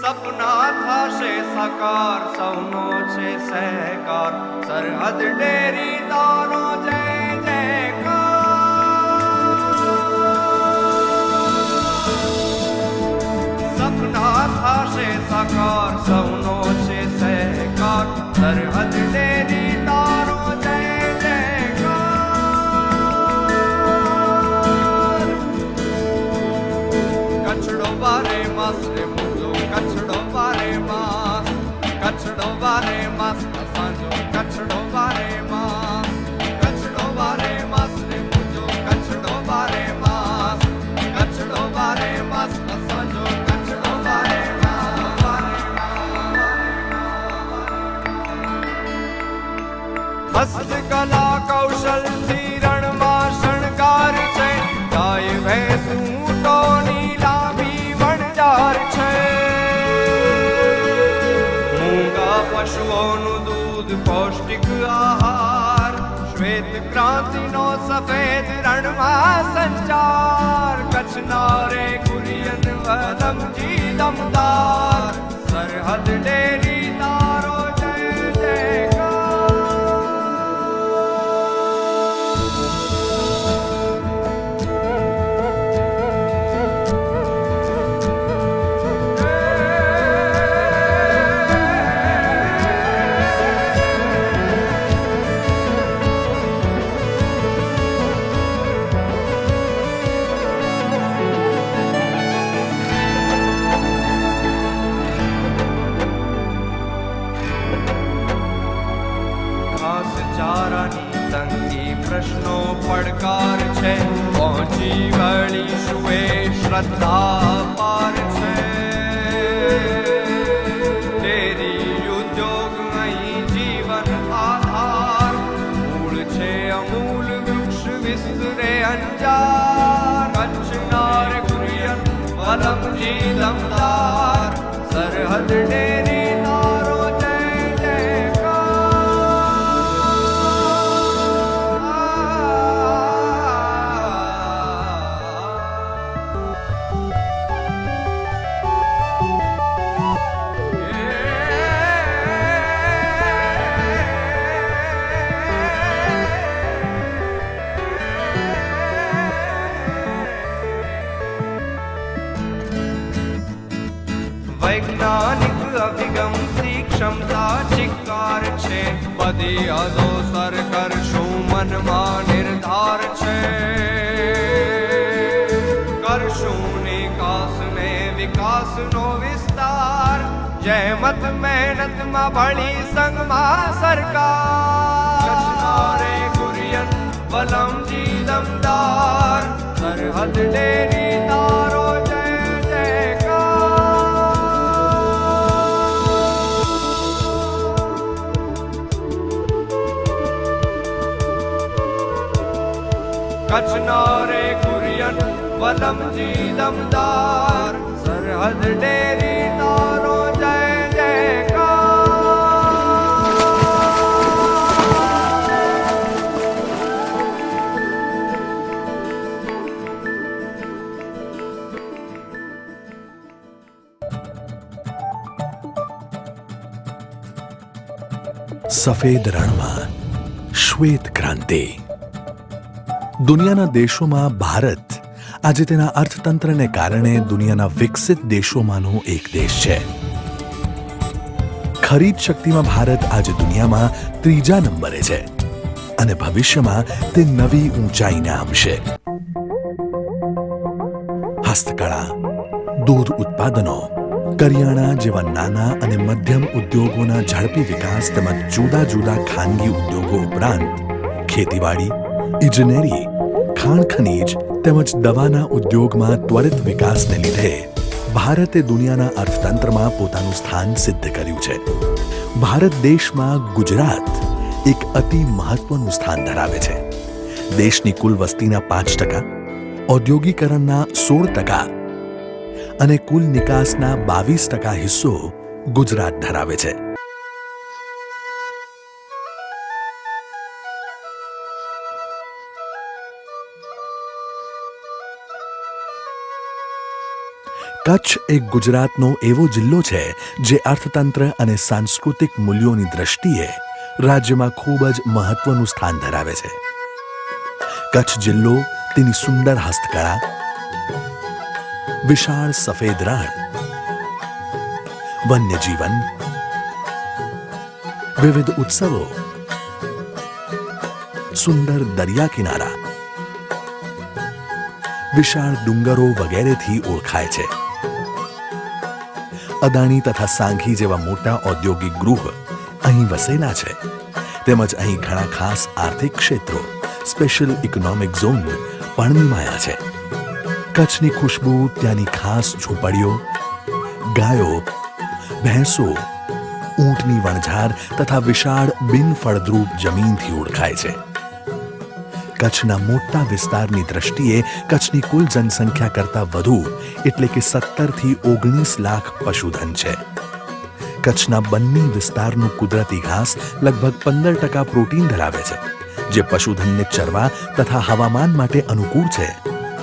સપના થશે સાકાર, સૌનો છે સહકાર, સરહદ ડેરી તારો જય જયકાર. સપના થશે સાકાર, સૌનો છે સહકાર, સરહદ ડેરી તારો જય જયકાર. કચડો બારે માસ રે મુજો, કચડો બારે માસ, કચડો બારે માસ સાંજો, કચડો બારે માસ, કચડો બારે માસ રે મુજો, કચડો બારે માસ, કચડો બારે માસ સાંજો, કચડો બારે માસ. હસ્તકલા કૌશલથી રણમાં શણગાર છે, ગાય ભેંસ ઊંટોની લાંબી વણજાર છે. મૂંગા પશુઓનું દૂધ પૌષ્ટિક આહાર, શ્વેત ક્રાંતિનો સફેદ રણમાં સંચાર. કચ્છના રે કુરિયન વલમજી દમદાર, સરહદ ડેરી તારો જય જયકાર. ચારાની તંગી પ્રશ્નો પડકાર છે, પહોંચી વળીશું એ શ્રદ્ધા પાર છે. ડેરી ઉદ્યોગ અહીં જીવન આધાર, મૂળ છે અમૂલ વૃક્ષ વિસ્તરે અંજાર. કચ્છના રે કુરિયન વલમજી દમદાર, સરહદ ડેરી તારો જય વૈજ્ઞાનિક અભિગમથી ક્ષમતા ચિક્કાર છે, બધી હદો સર કરશું મનમાં નિર્ધાર છે. કરશું નિકાસ ને વિકાસનો વિસ્તાર, જહેમત મહેનતમાં ભળી સંગમાં સરકાર. કચ્છના રે કુરિયન વલમજી દમદાર, સરહદ ડેરી તારો જય કચ્છના રે કુરિયન વલમજી દમદાર, સરહદ ડેરી તારો જય જયકાર. સફેદ રણમાં શ્વેત ક્રાંતિ. દુનિયાના દેશોમાં ભારત આજે તેના અર્થતંત્રને કારણે દુનિયાના વિકસિત દેશોમાંનો એક દેશ છે. ખરીદ શક્તિમાં ભારત આજે દુનિયામાં ત્રીજા નંબરે છે અને ભવિષ્યમાં તે નવી ઊંચાઈને આંબશે. હસ્તકળા, દૂધ ઉત્પાદનો, કરિયાણા જેવા નાના અને મધ્યમ ઉદ્યોગોના ઝડપી વિકાસ તેમજ જુદા જુદા ખાનગી ઉદ્યોગો ઉપરાંત ખેતીવાડી, ઇજનેરી, ખાણ ખનીજ તેમજ દવાના ઉદ્યોગમાં ત્વરિત વિકાસને લીધે ભારતે દુનિયાના અર્થતંત્રમાં પોતાનું સ્થાન સિદ્ધ કર્યું છે. ભારત દેશમાં ગુજરાત એક અતિ મહત્વનું સ્થાન ધરાવે છે. દેશની કુલ વસ્તીના 5%, ઔદ્યોગિકરણના 16% અને કુલ નિકાસના 22% હિસ્સો ગુજરાત ધરાવે છે. કચ્છ એક ગુજરાતનો એવો જિલ્લો છે જે અર્થતંત્ર અને સાંસ્કૃતિક મૂલ્યોની દ્રષ્ટિએ રાજ્યમાં ખૂબ જ મહત્વનું સ્થાન ધરાવે છે. કચ્છ જિલ્લો તેની સુંદર હસ્તકળા, વિશાળ સફેદ રણ, વન્યજીવન, વિવિધ ઉત્સવો, સુંદર દરિયા કિનારા, વિશાળ ડુંગરો વગેરેથી ઓળખાય છે. અદાણી તથા સાંઘી જેવા મોટા ઔદ્યોગિક ગૃહ અહીં વસેલા છે. તેમજ અહીં ઘણા ખાસ આર્થિક ક્ષેત્રો, સ્પેશિયલ ઇકોનોમિક ઝોન પણ નિમાયા છે. કચ્છની ખુશ્બુ ત્યાંની ખાસ ઝૂંપડીઓ, ગાયો, ભેંસો, ઊંટની વણઝાર તથા વિશાળ બિનફળદ્રુપ જમીનથી ઓળખાય છે. કચ્છના મોટા વિસ્તારની દ્રષ્ટિએ કચ્છની કુલ જનસંખ્યા કરતાં વધુ એટલે કે 17 થી 19 લાખ પશુધન છે. કચ્છના બંને વિસ્તારનું કુદરતી ઘાસ લગભગ 15% પ્રોટીન ધરાવે છે, જે પશુધનને ચરવા તથા હવામાન માટે અનુકૂળ છે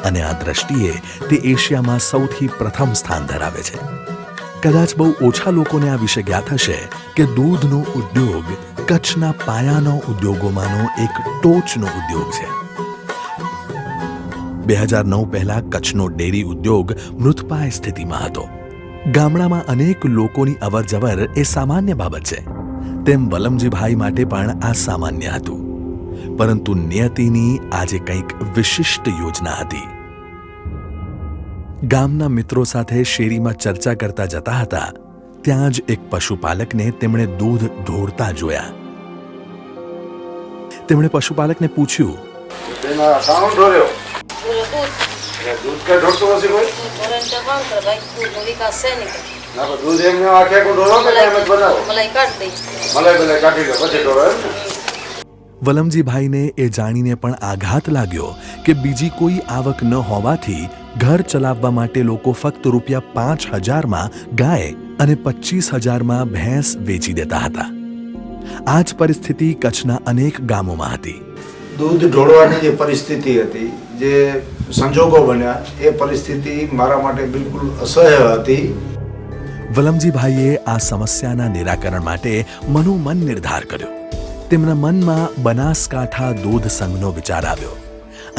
અને આ દ્રષ્ટિએ તે એશિયામાં સૌથી પ્રથમ સ્થાન ધરાવે છે. કદાચ બહુ ઓછા લોકોને આ વિશે જ્ઞાત હશે કે દૂધનો ઉદ્યોગ કચ્છના પાયાનો ઉદ્યોગોમાંનો એક ટોચનો ઉદ્યોગ છે. 2009 પહેલા કચ્છનો ડેરી ઉદ્યોગ મૃતપાય સ્થિતિમાં હતો. ગામડામાં અનેક લોકોની અવરજવર એ સામાન્ય બાબત છે, તેમ વલમજીભાઈ માટે પણ આ સામાન્ય હતું. પરંતુ નિયતિની આજે કંઈક વિશિષ્ટ યોજના હતી. ગામના મિત્રો સાથે શેરીમાં ચર્ચા કરતા જતા હતા ત્યાં જ એક પશુપાલકને તેમણે દૂધ ઢોળતા જોયા. તેમણે પશુપાલકને પૂછ્યું, વલમજીભાઈને એ જાણીને પણ આઘાત લાગ્યો કે બીજી કોઈ આવક ન હોવાથી ઘર ચલાવવા માટે લોકો ફક્ત ₹5,000માં ગાય અને 25,000માં ભેંસ વેચી દેતા હતા. આ જ પરિસ્થિતિ કચ્છના અનેક ગામોમાં હતી. દૂધ ઢોળવાની જે પરિસ્થિતિ હતી, જે સંજોગો બન્યા, એ પરિસ્થિતિ મારા માટે બિલકુલ અસહ્ય હતી. વલમજીભાઈએ આ સમસ્યાના નિરાકરણ માટે મનોમન નિર્ધાર કર્યો. તેમના મનમાં બનાસકાંઠા દૂધ સંઘનો વિચાર આવ્યો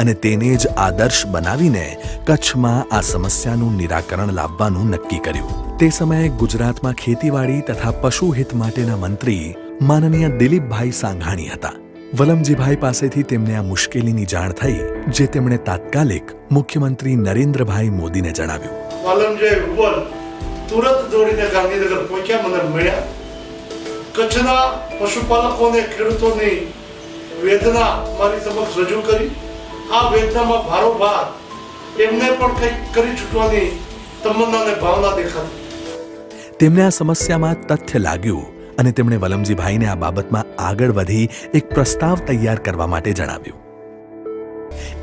અને તેને જ આદર્શ બનાવીને કચ્છમાં આ સમસ્યાનું નિરાકરણ લાવવાનું નક્કી કર્યું. તે સમયે ગુજરાતમાં ખેતીવાડી તથા પશુહિત માટેના મંત્રી માનનીય દિલીપભાઈ સાંઘાણી હતા. વલમજીભાઈ પાસેથી તેમને આ મુશ્કેલીની જાણ થઈ, જે તેમણે તાત્કાલિક મુખ્યમંત્રી નરેન્દ્રભાઈ મોદીને જણાવ્યું. તુરંત દોડીને ગાંધીનગર પહોંચ્યા, મને મળ્યા. કચ્છના પશુપાલકોને, ખેડૂતોની વેદના મારી સમક્ષ રજૂ કરી. આ વેદનામાં ભારોભાર એમને પણ કંઈક કરી છૂટવાની તમન્ના અને ભાવના દેખાતી. તેમને આ સમસ્યામાં તથ્ય લાગ્યું અને તેમણે વલમજીભાઈને આ બાબતમાં આગળ વધી એક પ્રસ્તાવ તૈયાર કરવા માટે જણાવ્યું.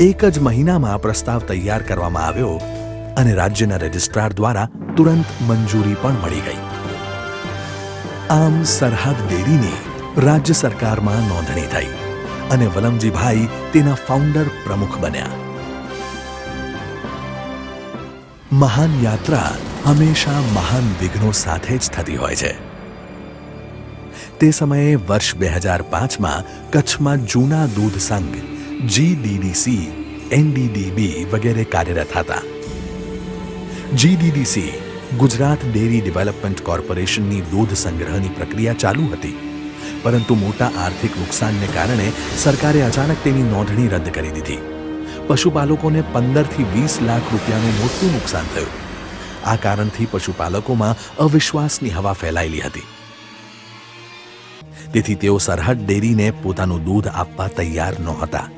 એક જ મહિનામાં પ્રસ્તાવ તૈયાર કરવામાં આવ્યો અને રાજ્યના રજિસ્ટ્રાર દ્વારા તુરંત મંજૂરી પણ મળી ગઈ. આમ સરહદ ડેરીની રાજ્ય સરકારમાં નોંધણી થઈ અને વલમજીભાઈ તેના ફાઉન્ડર પ્રમુખ બન્યા. મહાન યાત્રા હંમેશા મહાન વિઘ્નો સાથે જ થતી હોય છે. તે સમયે વર્ષ 2005માં કચ્છમાં જૂના દૂધ સંઘ, GDDC, NDDB વગેરે કાર્યરત હતા. GDDC ગુજરાત ડેરી ડેવલપમેન્ટ કોર્પોરેશનની દૂધ સંગ્રહની પ્રક્રિયા ચાલુ હતી, પરંતુ મોટા આર્થિક નુકસાનને કારણે સરકારે અચાનક તેની નોંધણી રદ કરી દીધી. પશુપાલકોને 15 થી 20 લાખ રૂપિયાનું મોટું નુકસાન થયું. આ કારણથી પશુપાલકોમાં અવિશ્વાસની હવા ફેલાયેલી હતી. તેથી તેઓ સરહદ ડેરીને પોતાનું દૂધ આપવા તૈયાર નહોતા.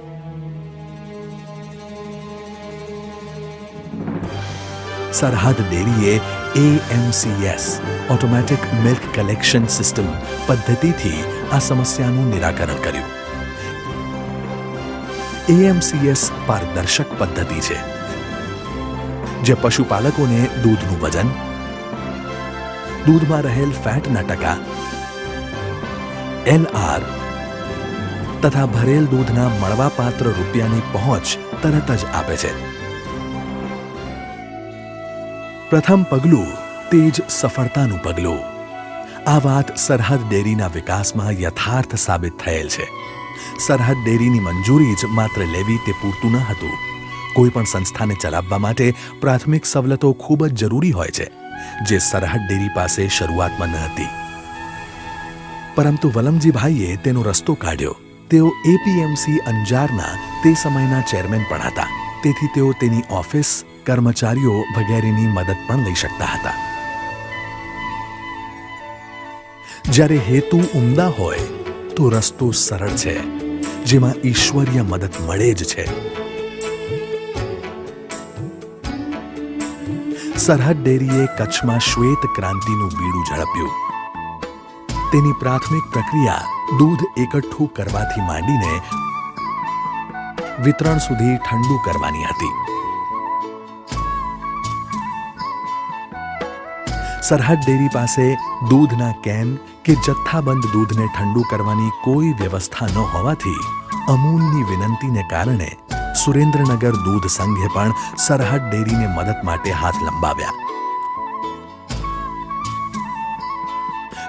સરહદ ડેરીએ AMCS automatic milk collection system પદ્ધતિથી આ સમસ્યાનું નિરાકરણ કર્યું. AMCS પારદર્શક પદ્ધતિ છે, જે પશુપાલકોને દૂધનું વજન, દૂધમાં રહેલ ફેટના ટકા, LR તથા ભરેલ દૂધના મળવાપાત્ર રૂપિયાની પહોંચ તરત જ આપે છે. પ્રથમ પગલું તે જ સફળતાનું પગલું. આ વાત સરહદ ડેરીના વિકાસમાં યથાર્થ સાબિત થયેલ છે. સરહદ ડેરીની મંજૂરી જ માત્ર લેવી તે પૂરતું ન હતું. કોઈ પણ સંસ્થાને ચલાવવા માટે પ્રાથમિક સવલતો ખૂબ જ જરૂરી હોય છે, જે સરહદ ડેરી પાસે શરૂઆતમાં ન હતી. પરંતુ વલમજીભાઈએ તેનો રસ્તો કાઢ્યો. તેઓ એપીએમસી અંજારના તે સમયના ચેરમેન પણ હતા, તેથી તેઓ તેની ઓફિસ, કર્મચારીઓ વગેરેની મદદ પણ લઈ શકતા હતા. જ્યારે હેતુ ઉમદા હોય તો રસ્તો સરળ છે, જેમાં ઈશ્વરીય મદદ મળે જ છે. સરહદ ડેરીએ કચ્છમાં શ્વેત ક્રાંતિનું બીડું ઝડપ્યું. તેની પ્રાથમિક પ્રક્રિયા દૂધ એકઠું કરવાથી માંડીને વિતરણ સુધી ઠંડુ કરવાની હતી. સરહદ ડેરી પાસે દૂધના કેન કે જથ્થાબંધ દૂધને ઠંડુ કરવાની કોઈ વ્યવસ્થા ન હોવાથી અમૂલની વિનંતીને કારણે સુરેન્દ્રનગર દૂધ સંઘે પણ સરહદ ડેરીને મદદ માટે હાથ લંબાવ્યા.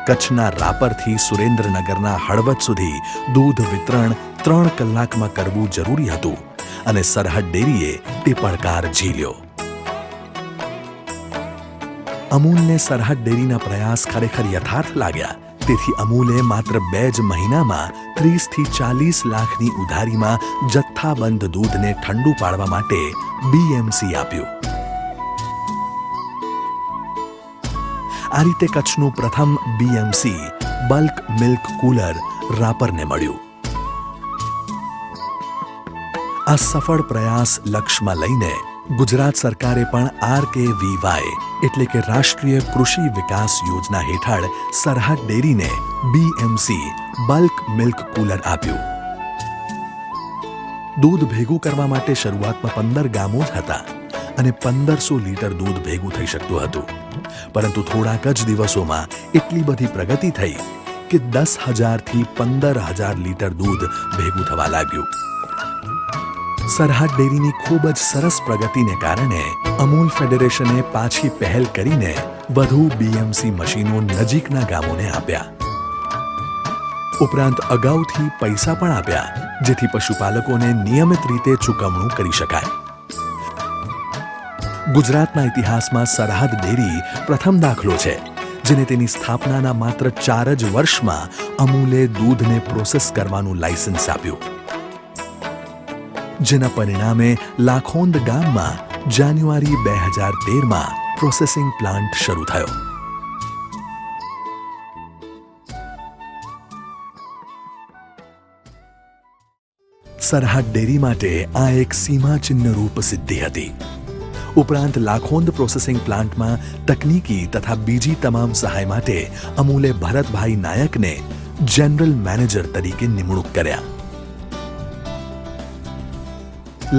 કચ્છના રાપરથી સુરેન્દ્રનગરના હળવદ સુધી દૂધ વિતરણ 3 કલાકમાં કરવું જરૂરી હતું અને સરહદ ડેરીએ તે પડકાર ઝીલ્યો. અમૂલને સરહદ ડેરીના પ્રયાસ ખરેખર યથાર્થ લાગ્યા, તેથી અમૂલે માત્ર 2 જ મહિનામાં 30 થી 40 લાખની ઉધારીમાં જથ્થાબંધ દૂધને ઠંડુ પાડવા માટે બીએમસી આપ્યું. આ રીતે કચ્છનું પ્રથમ બીએમસી બલ્ક મિલ્ક કુલર રાપરને મળ્યું. આ સફળ પ્રયાસ લક્ષ્યમાં લઈને ગુજરાત સરકારે પણ RKVY એટલે કે રાષ્ટ્રીય કૃષિ વિકાસ યોજના હેઠળ સરહદ ડેરીને બીએમસી બલ્ક મિલ્ક કુલર આપ્યું. દૂધ ભેગું કરવા માટે શરૂઆતમાં 15 ગામો જ હતા અને 1500 લીટર દૂધ ભેગું થઈ શકતું હતું. પરંતુ થોડાક જ દિવસોમાં એટલી બધી પ્રગતિ થઈ કે 10,000 થી 15,000 લીટર દૂધ ભેગું થવા લાગ્યું. સરહદ ડેરીની ખૂબ જ સરસ પ્રગતિને કારણે અમૂલ ફેડરેશને પાછી પહેલ કરીને વધુ બીએમસી મશીનો નજીકના ગામોને આપ્યા. ઉપરાંત અગાઉથી પૈસા પણ આપ્યા, જેથી પશુપાલકોને નિયમિત રીતે ચૂકવણું કરી શકાય. ગુજરાતના ઇતિહાસમાં સરહદ ડેરી પ્રથમ દાખલો છે, જેને તેની સ્થાપનાના માત્ર 4 જ વર્ષમાં અમૂલે દૂધને પ્રોસેસ કરવાનું લાયસન્સ આપ્યું. જેના પરિણામે લાખોંદ ગામમાં જાન્યુઆરી 2013માં પ્રોસેસિંગ પ્લાન્ટ શરૂ થયો. સરહદ ડેરી માટે આ એક સીમાચિહ્ન રૂપ સિદ્ધિ હતી. ઉપરાંત લાખોંદ પ્રોસેસિંગ પ્લાન્ટમાં તકનીકી તથા બીજી તમામ સહાય માટે અમૂલે ભરતભાઈ નાયકને જનરલ મેનેજર તરીકે નિમણૂક કર્યા.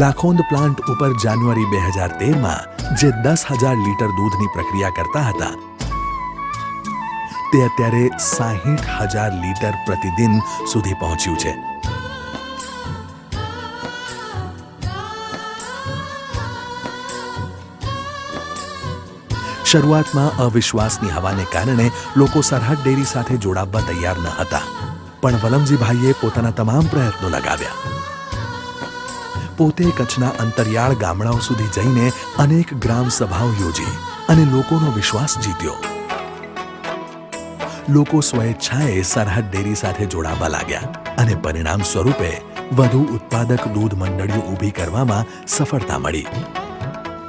લાખોંદ પ્લાન્ટ ઉપર જાન્યુઆરી 2013માં જે 10,000 લીટર દૂધની પ્રક્રિયા કરતા હતા, તે અત્યારે 60,000 લીટર પ્રતિદિન સુધી પહોંચ્યું છે. શરૂઆતમાં અવિશ્વાસની હવાને કારણે લોકો સરહદ ડેરી સાથે જોડાવવા તૈયાર ન હતા, પણ વલમજીભાઈએ પોતાના તમામ પ્રયત્નો લગાવ્યા. પોતે કચ્છના અંતરિયાળ ગામડાઓ સુધી જઈને અનેક ગ્રામ સભાઓ યોજી અને લોકોનો વિશ્વાસ જીત્યો. લોકો સ્વેચ્છાએ સરહદ ડેરી સાથે જોડાવા લાગ્યા અને પરિણામ સ્વરૂપે વધુ ઉત્પાદક દૂધ મંડળીઓ ઊભી કરવામાં સફળતા મળી.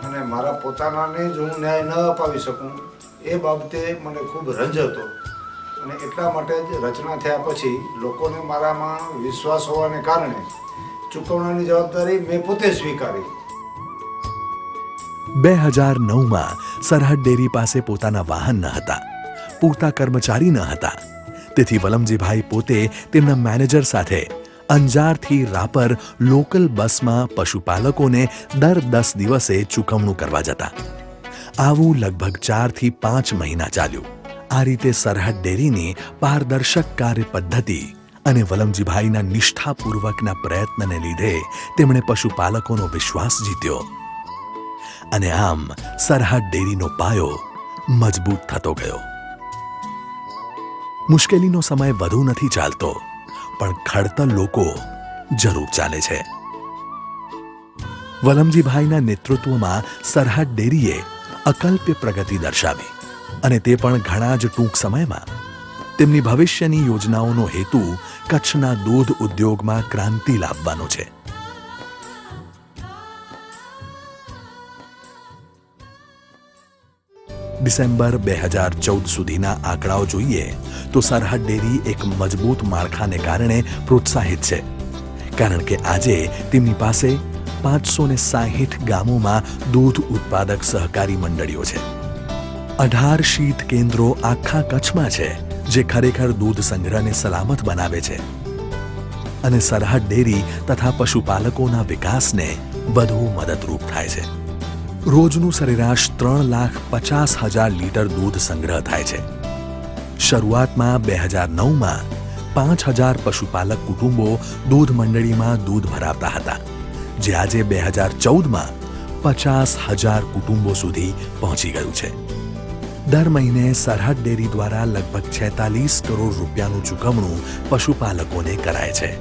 અને મારા પોતાનાને જ હું ન્યાય ન અપાવી શકું એ બાબતે મને ખૂબ રંજ હતો. અને એટલા માટે જ રચના થયા પછી લોકોને મારામાં વિશ્વાસ હોવાને કારણે ચૂકવણાની જવાબદારી મેં પોતે સ્વીકારી. 2009માં સરહદ ડેરી પાસે પોતાના વાહન ન હતા, પૂરતા કર્મચારી ન હતા, તેથી વલમજીભાઈ પોતે તેમના મેનેજર સાથે અંજારથી રાપર લોકલ બસમાં પશુપાલકોને દર 10 દિવસે ચૂકવણું કરવા જતા. આવું લગભગ 4 થી 5 મહિના ચાલ્યું. આ રીતે સરહદ ડેરીની પારદર્શક કાર્ય પદ્ધતિ અને વલમજીભાઈના નિષ્ઠાપૂર્વકના પ્રયત્નને લીધે તેમણે પશુપાલકોનો વિશ્વાસ જીત્યો. અને આમ સરહદ ડેરીનો પાયો મજબૂત થતો ગયો. મુશ્કેલીનો સમય વધુ નથી ચાલતો, પણ ખડતલ લોકો જરૂર ચાલે છે. વલમજીભાઈના નેતૃત્વમાં સરહદ ડેરીએ અકલ્પ્ય પ્રગતિ દર્શાવી, અને તે પણ ઘણા જ ટૂંક સમયમાં. તેમની ભવિષ્યની યોજનાઓનો હેતુ કચ્છના દૂધ ઉદ્યોગમાં ક્રાંતિ લાવવાનો છે. ડિસેમ્બર 2014 સુધીના આંકડાઓ જોઈએ તો સરહદ ડેરી એક મજબૂત માળખાને કારણે પ્રોત્સાહિત છે, કારણ કે આજે તેમની પાસે 560 ગામોમાં દૂધ ઉત્પાદક સહકારી મંડળીઓ છે. 18 શીત કેન્દ્રો આખા કચ્છમાં છે, જે ખરેખર દૂધ સંગ્રહને સલામત બનાવે છે અને સરહદ ડેરી તથા પશુપાલકોના વિકાસને વધુ મદદરૂપ થાય છે. રોજનું સરેરાશ 3,50,000 લીટર દૂધ સંગ્રહ થાય છે. શરૂઆતમાં 2009માં 5,000 પશુપાલક કુટુંબો દૂધ મંડળીમાં દૂધ ભરાવતા હતા, જે આજે 2014માં 50,000 કુટુંબો સુધી પહોંચી ગયું છે. દર મહિને સરહદ ડેરી દ્વારા લગભગ 46 કરોડ રૂપિયાનું ચૂકવણું પશુપાલકોને કરાય છે.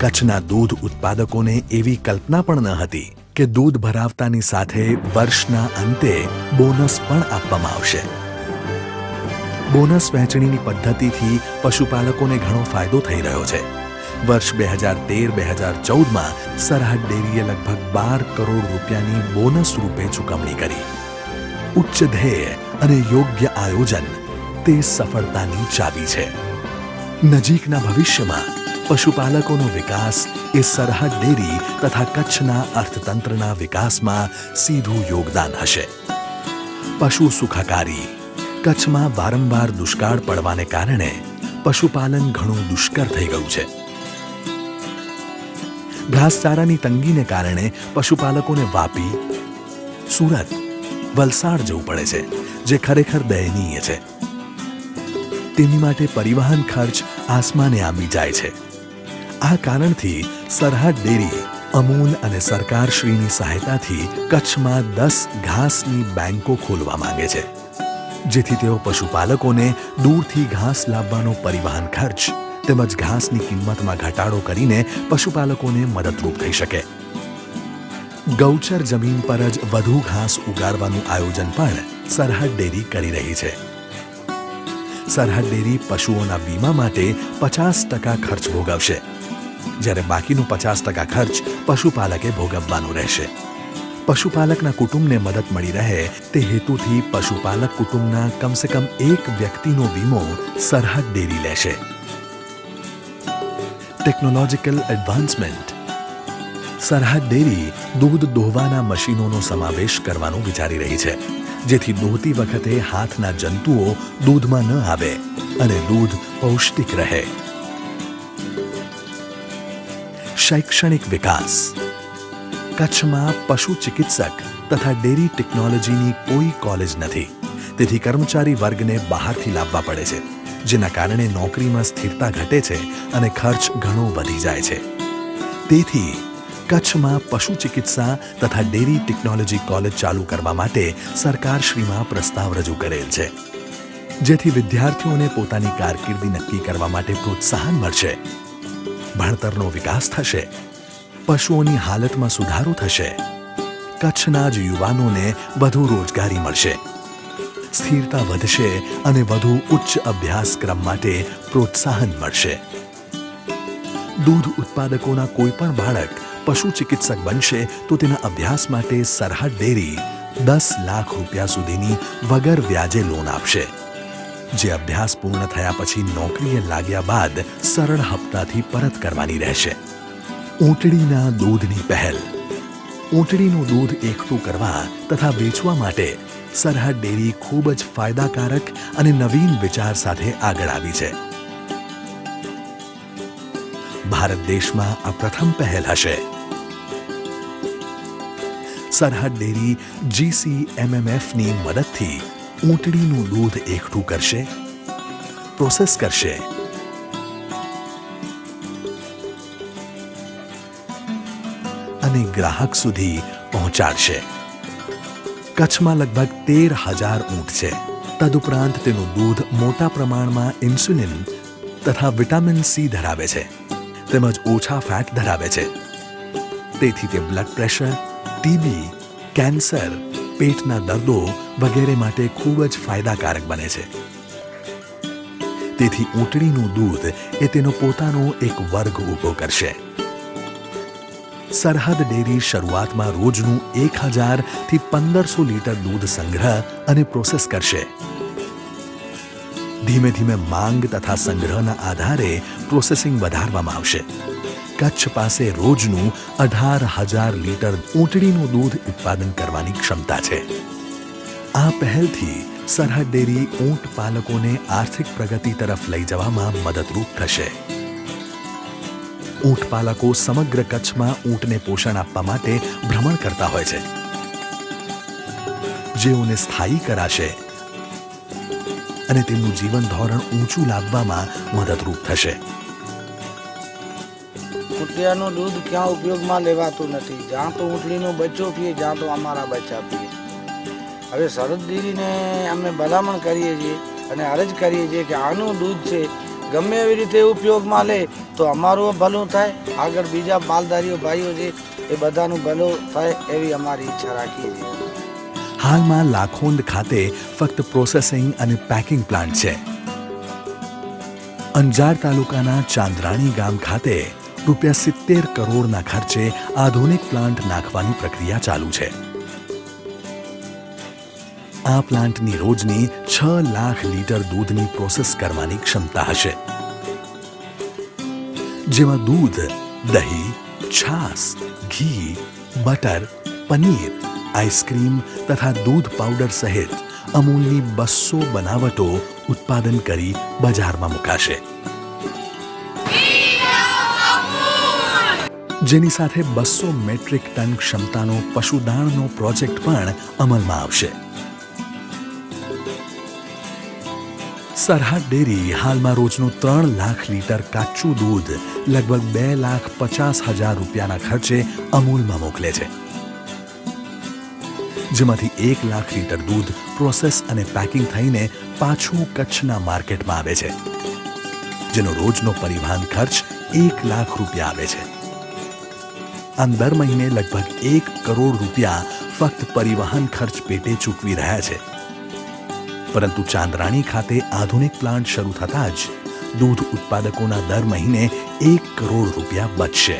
કચ્છના દૂધ ઉત્પાદકોને એવી કલ્પના પણ ન હતી કે દૂધ ભરાવતાની સાથે વર્ષના અંતે બોનસ પણ આપવામાં આવશે. બોનસ વહેંચણીની પદ્ધતિથી પશુપાલકોને ઘણો ફાયદો થઈ રહ્યો છે. વર્ષ 2013-2014માં સરહદ ડેરીએ લગભગ 12 કરોડ રૂપિયાની બોનસ રૂપે ચૂકવણી કરી. ઉચ્ચ ધ્યેય અને યોગ્ય આયોજન તે સફળતાની ચાવી છે. નજીકના ભવિષ્યમાં પશુપાલકોનો વિકાસ એ સરહદ ડેરી તથા કચ્છના અર્થતંત્રના વિકાસમાં સીધું યોગદાન હશે. પશુ સુખાકારી. કચ્છમાં વારંવાર દુષ્કાળ પડવાને કારણે પશુપાલન ઘણું દુષ્કર થઈ ગયું છે. ઘાસચારાની તંગીને કારણે પશુપાલકોને વાપી, સુરત, વલસાડ જવું પડે છે, જે ખરેખર દયનીય છે. તેની માટે પરિવહન ખર્ચ આસમાને આંબી જાય છે. આ કારણથી સરહદ ડેરી અમૂલ અને સરકારશ્રીની સહાયતાથી કચ્છમાં 10 ઘાસની બેંકો ખોલવા માંગે છે, જેથી તેઓ પશુપાલકોને દૂરથી ઘાસ લાવવાનો પરિવહન ખર્ચ તેમજ ઘાસની કિંમતમાં ઘટાડો કરીને પશુપાલકોને મદદરૂપ થઈ શકે. ગૌચર જમીન પર જ વધુ ઘાસ ઉગાડવાનું આયોજન પણ સરહદ ડેરી કરી રહી છે. સરહદ ડેરી પશુઓના વીમા માટે 50% ખર્ચ ભોગવશે, જ્યારે બાકીનો 50% ખર્ચ પશુપાલકે ભોગવવાનો રહેશે. પશુપાલકના કુટુંબને મદદ મળી રહે તે હેતુથી પશુપાલક કુટુંબના કમસે કમ એક વ્યક્તિનો વીમો સરહદ ડેરી લેશે. Technological advancement. સરહદ ડેરી દૂધ દોહવાના મશીનોનો સમાવેશ કરવાનું વિચારી રહી છે, જેથી દોહતી વખતે હાથના જંતુઓ દૂધમાં ન આવે અને દૂધ પૌષ્ટિક રહે. શૈક્ષણિક વિકાસ. કચ્છમાં પશુ ચિકિત્સક તથા ડેરી ટેકનોલોજીની કોઈ કોલેજ નથી, તેથી કર્મચારી વર્ગને બહારથી લાવવા પડે છે, જેના કારણે નોકરીમાં સ્થિરતા ઘટે છે અને ખર્ચ ઘણો વધી જાય છે. તેથી કચ્છમાં પશુ ચિકિત્સા તથા ડેરી ટેકનોલોજી કોલેજ ચાલુ કરવા માટે સરકારશ્રીમાં પ્રસ્તાવ રજૂ કરેલ છે, જેથી વિદ્યાર્થીઓને પોતાની કારકિર્દી નક્કી કરવા માટે પ્રોત્સાહન મળશે, ભણતરનો વિકાસ થશે, પશુઓની હાલતમાં સુધારો થશે, કચ્છના જ યુવાનોને વધુ રોજગારી મળશે, સ્થિરતા વધશે અને વધુ ઉચ્ચ અભ્યાસક્રમ માટે પ્રોત્સાહન મળશે. દૂધ ઉત્પાદકોના કોઈ પણ બાળક પશુ ચિકિત્સક બનશે તો તેના અભ્યાસ માટે સરહદ ડેરી 10 લાખ રૂપિયા સુધીની વગર વ્યાજે લોન આપશે, જે અભ્યાસ પૂર્ણ થયા પછી નોકરીએ લાગ્યા બાદ સરળ હપ્તાથી પરત કરવાની રહેશે. ઊંટડીના દૂધની પહેલ. ઊંટડીનું દૂધ એકઠું કરવા તથા વેચવા માટે સરહદ ડેરી ખૂબ જ ફાયદાકારક અને નવીન વિચાર સાથે આગળ આવી છે. ભારત દેશમાં આ પ્રથમ પહેલ હશે. સરહદ ડેરી GCMMFની મદદથી ઊંટડીનું દૂધ એકઠું કરશે, પ્રોસેસ કરશે અને ગ્રાહક સુધી પહોંચાડશે. કચ્છમાં લગભગ 13,000 ઊંટ છે. તદુપરાંત તેનું દૂધ મોટા પ્રમાણમાં ઇન્સ્યુલિન તથા વિટામિન સી ધરાવે છે, તેમજ ઓછા ફેટ ધરાવે છે. તેથી તે બ્લડ પ્રેશર, ટીબી, કેન્સર, પેટના દર્દો વગેરે માટે ખૂબ જ ફાયદાકારક બને છે. તેથી ઊંટડીનું દૂધ એ તેનો પોતાનો એક વર્ગ ઊભો કરશે. સરહદ ડેરી શરૂઆતમાં રોજનું 1,000 થી 1,500 લીટર દૂધ સંગ્રહ અને પ્રોસેસ કરશે. ધીમે ધીમે માંગ તથા સંગ્રહના આધારે પ્રોસેસિંગ વધારવામાં આવશે. કચ્છ પાસે રોજનું 18,000 લીટર ઊંટડીનું દૂધ ઉત્પાદન કરવાની ક્ષમતા છે. આ પહેલથી સરહદ ડેરી ઊંટ પાલકોને આર્થિક પ્રગતિ તરફ લઈ જવામાં મદદરૂપ થશે. ઊંટ પાલકો સમગ્ર કચ્છમાં ઊંટને પોષણ આપવા માટે ભ્રમણ કરતા હોય છે, જેઓને સ્થાયી કરાશે અને તેમનું જીવન ધોરણ ઊંચું લાવવામાં મદદરૂપ થશે. ઊંટિયાનું દૂધ ક્યાં ઉપયોગમાં લેવાતું નથી. જ્યાં તો ઊંટડીનો બચ્ચો પીએ, જ્યાં તો અમારા બચ્ચા પીએ. હવે સરહદ ડેરીને અમે ભલામણ કરીએ છીએ અને અરજ કરીએ છીએ કે આનું દૂધ છે ગમે એવી રીતે ઉપયોગમાં લે તો અમારું ભલું થાય, આગળ બીજા માલધારીઓ ભાઈઓ છે એ બધાનું ભલું થાય એવી અમારી ઈચ્છા રાખીએ છીએ. હાલમાં લાખોંદ ખાતે ફક્ત પ્રોસેસિંગ અને પેકિંગ પ્લાન્ટ છે. અંજાર તાલુકાના ચાંદ્રાણી ગામ ખાતે ₹70 કરોડના ખર્ચે આધુનિક પ્લાન્ટ નાખવાની પ્રક્રિયા ચાલુ છે. આ પ્લાન્ટની રોજની 6 લાખ લીટર દૂધની પ્રોસેસ કરવાની ક્ષમતા હશે, જેમાં દૂધ, દહીં, છાશ, ઘી, બટર, પનીર, આઈસ્ક્રીમ તથા દૂધ પાવડર સહિત અમૂલની 200 બનાવટો ઉત્પાદન કરી બજારમાં મુકાશે. જેની સાથે 200 મેટ્રિક ટન ક્ષમતાનો પશુદાણનો પ્રોજેક્ટ પણ અમલમાં આવશે. સરહદ ડેરી હાલમાં રોજનું 3 લાખ લીટર કાચું દૂધ લગભગ ₹2,50,000 ખર્ચે અમૂલમાં મોકલે છે, જેમાંથી 1 લાખ લીટર દૂધ પ્રોસેસ અને પેકિંગ થઈને પાછું કચ્છના માર્કેટમાં આવે છે, જેનો રોજનો પરિવહન ખર્ચ ₹1 લાખ આવે છે. આમ દર મહિને લગભગ ₹1 કરોડ ફક્ત પરિવહન ખર્ચ પેટે ચૂકવી રહ્યા છે. પરંતુ ચાંદ્રાણી ખાતે આધુનિક પ્લાન્ટ શરૂ થતાં જ દૂધ ઉત્પાદકોના દર મહિને ₹1 કરોડ બચશે.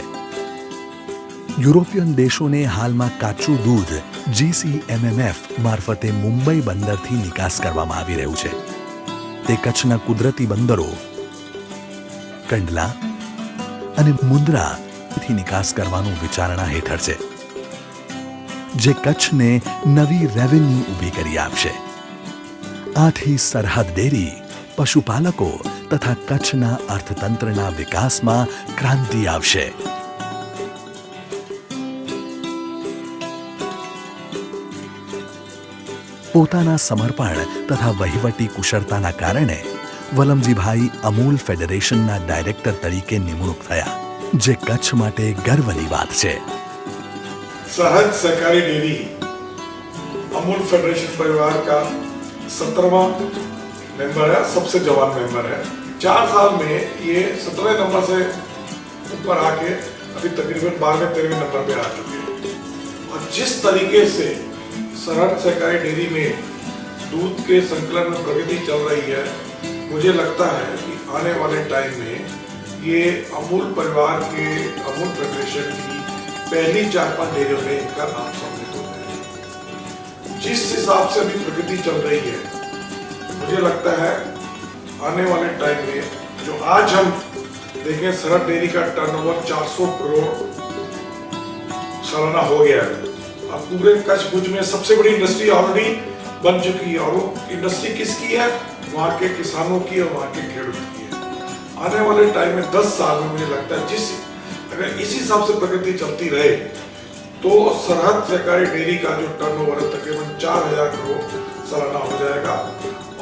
યુરોપિયન દેશોને હાલમાં કાચું દૂધ GCMMF મારફતે મુંબઈ બંદરથી નિકાસ કરવામાં આવી રહ્યું છે. તે કચ્છના કુદરતી બંદરો કંડલા અને મુન્દ્રાથી નિકાસ કરવાનું વિચારણા હેઠળ છે, જે કચ્છને નવી રેવન્યુ ઊભી કરી આપશે. આથી સરહદ ડેરી, પશુપાલકો તથા કચ્છના અર્થતંત્રના વિકાસમાં ક્રાંતિ આવશે. પોતાના સમર્પણ તથા વહીવટી કુશળતાના કારણે વલમજીભાઈ અમૂલ ફેડરેશનના ડાયરેક્ટર તરીકે નિમણૂક થયા, જે કચ્છ માટે ગર્વની વાત છે. सरहद सहकारी डेयरी अमूल फेडरेशन परिवार का 17वां मेंबर है, सबसे जवान मेंबर है. 4 साल में ये 17 नंबर से ऊपर आके अभी तकरीबन 12वें-13वें नंबर पे आ चुके हैं. और जिस तरीके से सरहद सहकारी डेयरी में दूध के संकलन में प्रगति चल रही है, मुझे लगता है कि आने वाले टाइम में ये अमूल परिवार के अमूल फेडरेशन की पहली 4-5 डेयरियों में इनका नाम सम्मिलित हो गया है. जिस हिसाब से अभी प्रगति चल रही है, मुझे लगता है आने वाले टाइम में जो आज हम देखें सरहद डेयरी का टर्नओवर 400 करोड़ सालाना हो गया है. अब पूरे कच्छ भुज में सबसे बड़ी इंडस्ट्री ऑलरेडी बन चुकी है, और वो इंडस्ट्री किसकी है? वहाँ के किसानों की और वहाँ के खेडूत की है. आने वाले टाइम में 10 साल में मुझे लगता है अगर इसी हिसाब से प्रगति चलती रहे तो सरहद सहकारी डेयरी का जो टर्नओवर है तकरीबन 4,000 करोड़ सालाना हो जाएगा.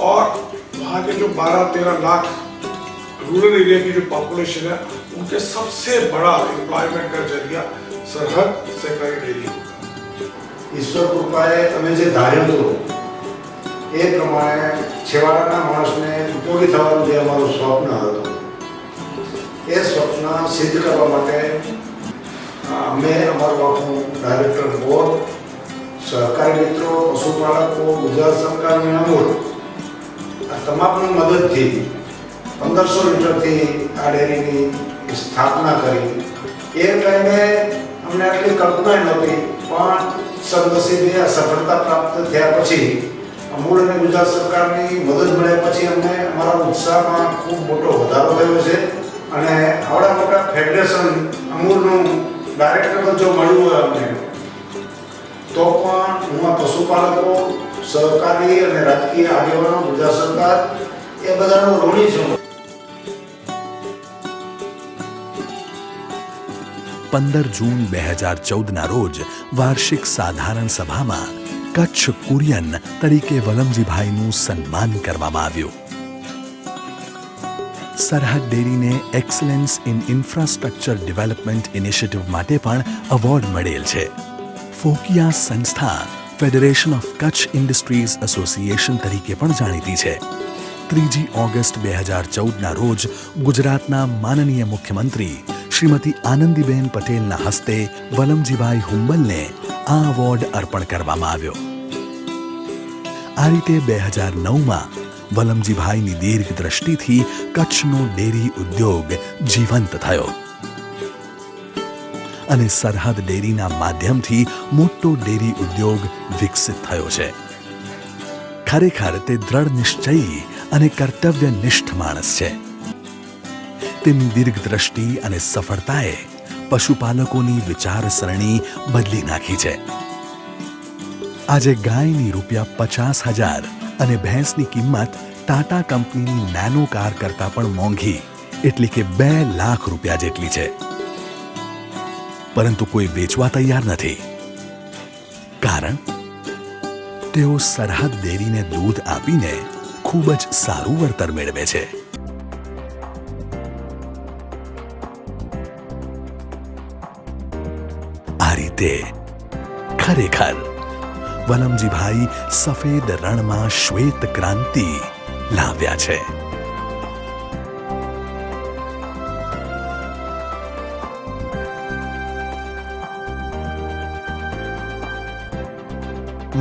और वहाँ के जो 12-13 लाख रूरल एरिया की जो पॉपुलेशन है, उनके सबसे बड़ा एम्प्लॉयमेंट का जरिया सरहद सहकारी डेयरी होगा. ઈશ્વર કૃપાએ અમે જે ધાર્યું હતું એ પ્રમાણે છેવાડાના માણસને ઉપયોગી થવાનું જે અમારું સ્વપ્ન હતું એ સ્વપ્ન સિદ્ધ કરવા માટે અમે અમારું આખું ડાયરેક્ટર બોર્ડ, સહકારી મિત્રો, પશુપાલકો, ગુજરાત સરકારની અમૂલ આ તમામની મદદથી 1500 લીટરથી આ ડેરીની સ્થાપના કરી. એ ટાઈમે અમને આટલી કલ્પના નહોતી, પણ સદનસીબે આ સફળતા પ્રાપ્ત થયા પછી અમૂલ અને ગુજરાત સરકારની મદદ મળ્યા પછી અમને અમારા ઉત્સાહમાં ખૂબ મોટો વધારો થયો છે. અને આવડા મોટા ફેડરેશન અમૂલનું ડાયરેક્ટર જો મળ્યું હોય અમને તો પણ હું આ પશુપાલકો, સહકારી અને રાજકીય આગેવાનો, ગુજરાત સરકાર એ બધાનો ઋણી છું. 15 જૂન 2014ના રોજ વાર્ષિક સાધારણ સભામાં કચ્છ કુરિયન તરીકે વલમજીભાઈનું સન્માન કરવામાં આવ્યું. સરહદ ડેરીને excellence in infrastructure development initiative માટે પણ એવોર્ડ મળેલ છે. ફોકિયા સંસ્થા federation of Kutch industries association તરીકે પણ જાણીતી છે. 3 ઓગસ્ટ 2014ના રોજ ગુજરાતના માનનીય મુખ્યમંત્રી શ્રીમતી આનંદીબેન પટેલના હસ્તે વલમજીભાઈ હુંબલને આ એવોર્ડ અર્પણ કરવામાં આવ્યો. આ રીતે 2009માં વલમજીભાઈની દીર્ઘ દ્રષ્ટિથી કચ્છનો ડેરી ઉદ્યોગ જીવંત થયો અને સરહદ ડેરીના માધ્યમથી મોટો ડેરી ઉદ્યોગ વિકસિત થયો છે. ખરેખર તે દ્રઢ નિશ્ચયી અને કર્તવ્યનિષ્ઠ માણસ છે. તેમની દીર્ઘ દ્રષ્ટિ અને સફળતાએ પશુપાલકોની વિચારસરણી બદલી નાખી છે. આજે ગાયની ₹50,000 અને ભેંસની કિંમત ટાટા કંપનીની નેનો કાર કરતાં પણ મોંઘી એટલે કે ₹2 લાખ જેટલી છે. પરંતુ કોઈ વેચવા તૈયાર નથી, કારણ તેઓ સરહદ ડેરીને દૂધ આપીને ખૂબ જ સારું વળતર મેળવે છે. આ રીતે ખરેખર વલમજીભાઈ સફેદ રણમાં શ્વેત ક્રાંતિ લાવ્યા છે.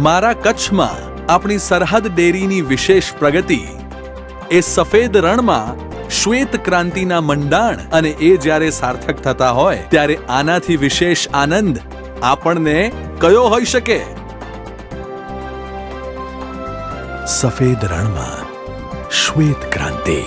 મારા કચ્છમાં આપણી સરહદ ડેરીની વિશેષ પ્રગતિ એ સફેદ રણમાં શ્વેત ક્રાંતિના મંડાણ અને એ જ્યારે સાર્થક થતા હોય ત્યારે આનાથી વિશેષ આનંદ આપણને કયો હોઈ શકે? સફેદ રણમાં શ્વેત ક્રાંતિ.